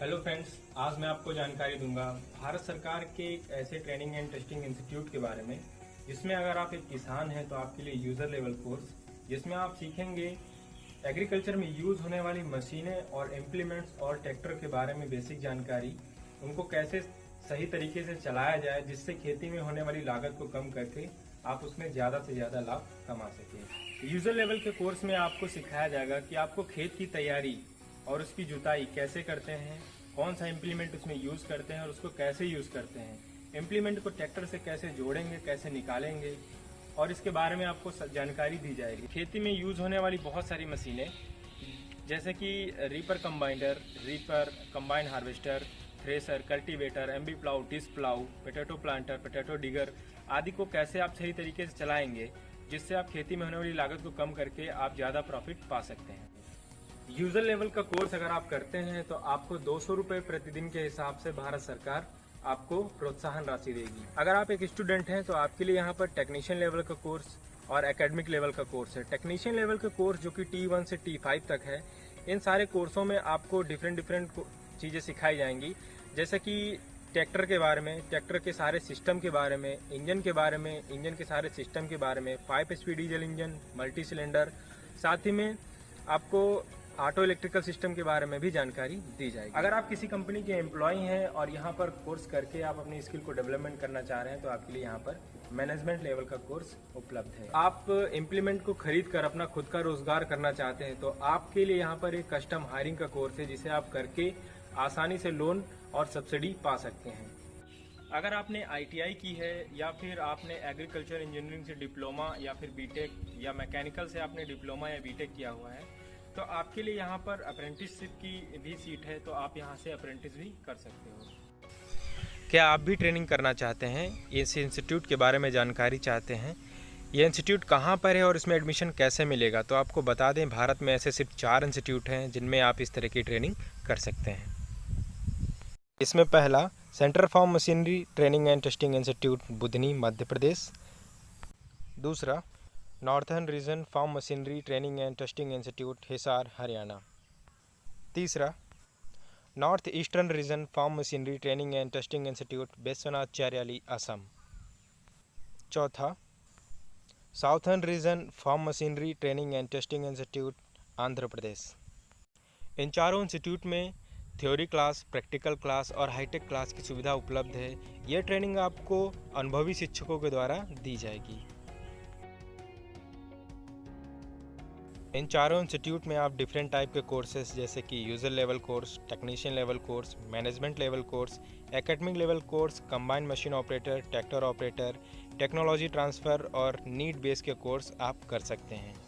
Hello friends, आज मैं आपको जानकारी दूंगा भारत सरकार के एक ऐसे ट्रेनिंग एंड टेस्टिंग इंस्टीट्यूट के बारे में जिसमें अगर आप एक किसान हैं तो आपके लिए यूजर लेवल कोर्स, जिसमें आप सीखेंगे एग्रीकल्चर में यूज होने वाली मशीनें और इम्प्लीमेंट्स और ट्रैक्टर के बारे में बेसिक जानकारी, उनको कैसे सही तरीके से चलाया जाए जिससे खेती में होने वाली लागत को कम करके आप उसमें ज़्यादा से ज़्यादा लाभ कमा सकें। यूजर लेवल के कोर्स में आपको सिखाया जाएगा कि आपको खेत की तैयारी और उसकी जुताई कैसे करते हैं, कौन सा इम्प्लीमेंट उसमें यूज़ करते हैं और उसको कैसे यूज़ करते हैं, इम्प्लीमेंट को ट्रैक्टर से कैसे जोड़ेंगे, कैसे निकालेंगे, और इसके बारे में आपको जानकारी दी जाएगी। खेती में यूज़ होने वाली बहुत सारी मशीनें जैसे कि reaper combiner, reaper combine harvester, thresher, cultivator, MB plough, disc plough, potato planter, potato digger आदि को कैसे आप सही तरीके से चलाएंगे जिससे आप खेती में होने वाली लागत को कम करके आप ज़्यादा प्रॉफिट पा सकते हैं। यूजर लेवल का कोर्स अगर आप करते हैं तो आपको 200 रुपये प्रतिदिन के हिसाब से भारत सरकार आपको प्रोत्साहन राशि देगी। अगर आप एक स्टूडेंट हैं तो आपके लिए यहाँ पर टेक्नीशियन लेवल का कोर्स और एकेडमिक लेवल का कोर्स है। टेक्नीशियन लेवल का कोर्स जो कि T1 से T5 तक है, इन सारे कोर्सों में आपको डिफरेंट चीज़ें सिखाई जाएंगी, जैसे कि ट्रैक्टर के बारे में, ट्रैक्टर के सारे सिस्टम के बारे में, इंजन के बारे में, इंजन के सारे सिस्टम के बारे में, 5 speed diesel engine, multi cylinder, साथ ही में आपको ऑटो इलेक्ट्रिकल सिस्टम के बारे में भी जानकारी दी जाएगी। अगर आप किसी कंपनी के एम्प्लॉय हैं और यहाँ पर कोर्स करके आप अपनी स्किल को डेवलपमेंट करना चाह रहे हैं तो आपके लिए यहाँ पर मैनेजमेंट लेवल का कोर्स उपलब्ध है। आप इम्प्लीमेंट को खरीद कर अपना खुद का रोजगार करना चाहते हैं तो आपके लिए यहाँ पर एक कस्टम हायरिंग का कोर्स है जिसे आप करके आसानी से लोन और सब्सिडी पा सकते हैं। अगर आपने ITI की है या फिर आपने एग्रीकल्चर इंजीनियरिंग से डिप्लोमा या फिर बीटेक या मैकेनिकल से आपने डिप्लोमा या बीटेक किया हुआ है तो आपके लिए यहाँ पर अप्रेंटिसशिप की भी सीट है, तो आप यहाँ से अप्रेंटिस भी कर सकते हो। क्या आप भी ट्रेनिंग करना चाहते हैं, इस इंस्टीट्यूट के बारे में जानकारी चाहते हैं, ये इंस्टीट्यूट कहाँ पर है और इसमें एडमिशन कैसे मिलेगा? तो आपको बता दें, भारत में ऐसे सिर्फ 4 इंस्टीट्यूट हैं जिनमें आप इस तरह की ट्रेनिंग कर सकते हैं। इसमें पहला centre for machinery training and testing institute Budhni Madhya Pradesh, दूसरा northern region farm machinery training and testing institute Hisar Haryana, तीसरा north eastern region farm machinery training and testing institute Biswanath Chariali Assam, चौथा southern region farm machinery training and testing institute Andhra Pradesh. इन चारों institute में theory class, practical class और hi-tech class की सुविधा उपलब्ध है। ये ट्रेनिंग आपको अनुभवी शिक्षकों के द्वारा दी जाएगी। इन चारों इंस्टीट्यूट में आप डिफरेंट टाइप के कोर्सेज जैसे कि user level course, technician level course, management level course, academic level course, combine machine operator, tractor operator, technology transfer और नीड बेस के कोर्स आप कर सकते हैं।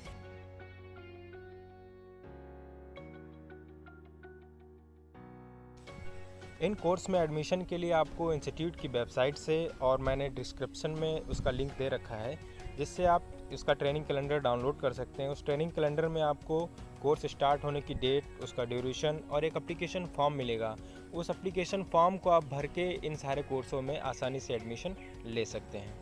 इन कोर्स में एडमिशन के लिए आपको इंस्टीट्यूट की वेबसाइट से, और मैंने डिस्क्रिप्शन में उसका लिंक दे रखा है जिससे आप इसका ट्रेनिंग कैलेंडर डाउनलोड कर सकते हैं। उस ट्रेनिंग कैलेंडर में आपको कोर्स स्टार्ट होने की डेट, उसका ड्यूरेशन और एक एप्लीकेशन फॉर्म मिलेगा। उस एप्लीकेशन फॉर्म को आप भर के इन सारे कोर्सों में आसानी से एडमिशन ले सकते हैं।